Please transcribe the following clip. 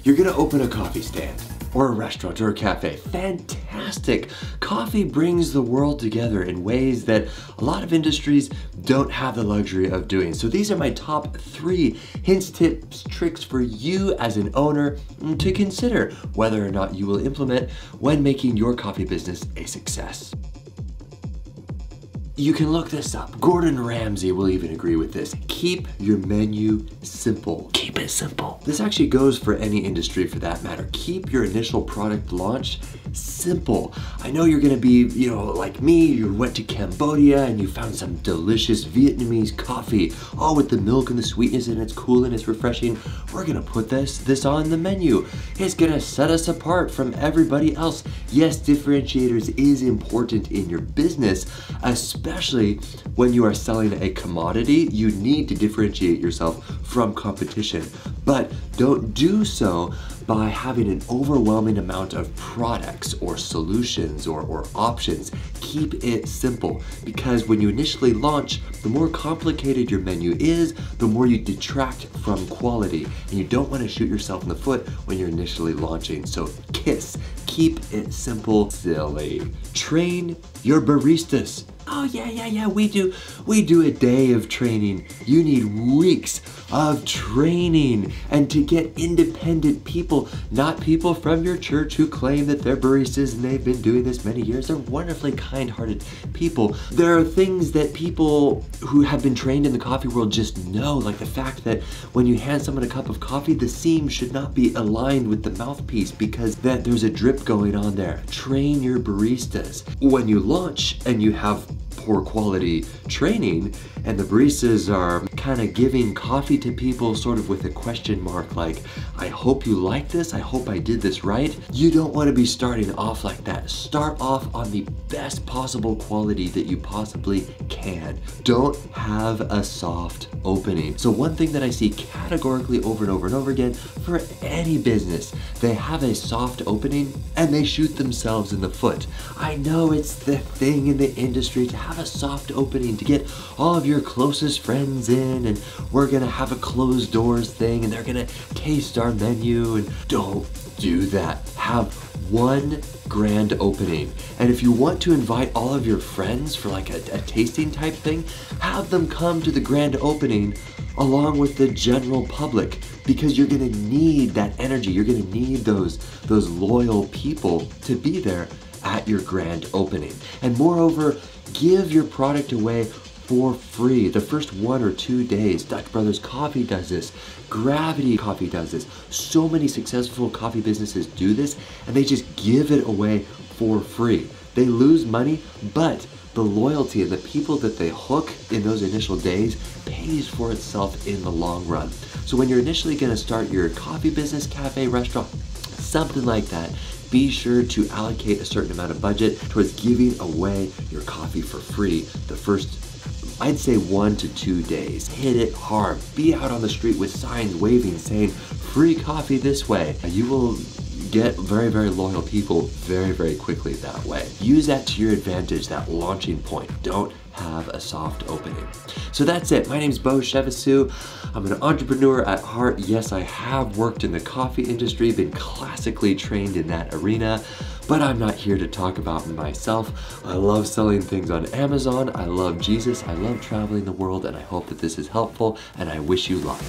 You're gonna open a coffee stand or a restaurant or a cafe. Fantastic! Coffee brings the world together in ways that a lot of industries don't have the luxury of doing. So these are my top 3 hints, tips, tricks for you as an owner to consider whether or not you will implement when making your coffee business a success. You can look this up. Gordon Ramsay will even agree with this. Keep your menu simple. Keep it simple. This actually goes for any industry for that matter. Keep your initial product launch simple. I know you're gonna be, like me, you went to Cambodia and you found some delicious Vietnamese coffee. Oh, with the milk and the sweetness and it's cool and it's refreshing. We're gonna put this on the menu. It's gonna set us apart from everybody else. Yes, differentiators is important in your business, especially when you are selling a commodity. You need to differentiate yourself from competition, but don't do so by having an overwhelming amount of products or solutions or options. Keep it simple, because when you initially launch, the more complicated your menu is, the more you detract from quality, and you don't want to shoot yourself in the foot when you're initially launching. So keep it simple, silly. Train your baristas. Oh yeah, we do a day of training. You need weeks of training, and to get independent people, not people from your church who claim that they're baristas and they've been doing this many years. They're wonderfully kind-hearted people. There are things that people who have been trained in the coffee world just know, like the fact that when you hand someone a cup of coffee, the seam should not be aligned with the mouthpiece because there's a drip going on there. Train your baristas. When you launch and you have poor quality training and the baristas are kind of giving coffee to people sort of with a question mark, like, I hope you like this, I hope I did this right. You don't want to be starting off like that. Start off on the best possible quality that you possibly can. Don't have a soft opening. So one thing that I see categorically over and over and over again for any business, they have a soft opening and they shoot themselves in the foot. I know it's the thing in the industry to have a soft opening, to get all of your closest friends in, and we're gonna have a closed doors thing and they're gonna taste our menu, and don't do that. Have one grand opening. And if you want to invite all of your friends for like a tasting type thing, have them come to the grand opening along with the general public, because you're gonna need that energy. You're gonna need those loyal people to be there at your grand opening. And moreover, give your product away for free the first 1 or 2 days. Dutch Brothers Coffee does this. Gravity Coffee does this. So many successful coffee businesses do this, and they just give it away for free. They lose money, but the loyalty and the people that they hook in those initial days pays for itself in the long run. So when you're initially gonna start your coffee business, cafe, restaurant, something like that, be sure to allocate a certain amount of budget towards giving away your coffee for free the first, I'd say 1 to 2 days. Hit it hard. Be out on the street with signs waving saying, free coffee this way. You will get very, very loyal people very, very quickly that way. Use that to your advantage, that launching point. Don't have a soft opening. So that's it. My name's Beau. I'm an entrepreneur at heart. Yes, I have worked in the coffee industry, been classically trained in that arena, but I'm not here to talk about myself. I love selling things on Amazon. I love Jesus. I love traveling the world, and I hope that this is helpful, and I wish you luck.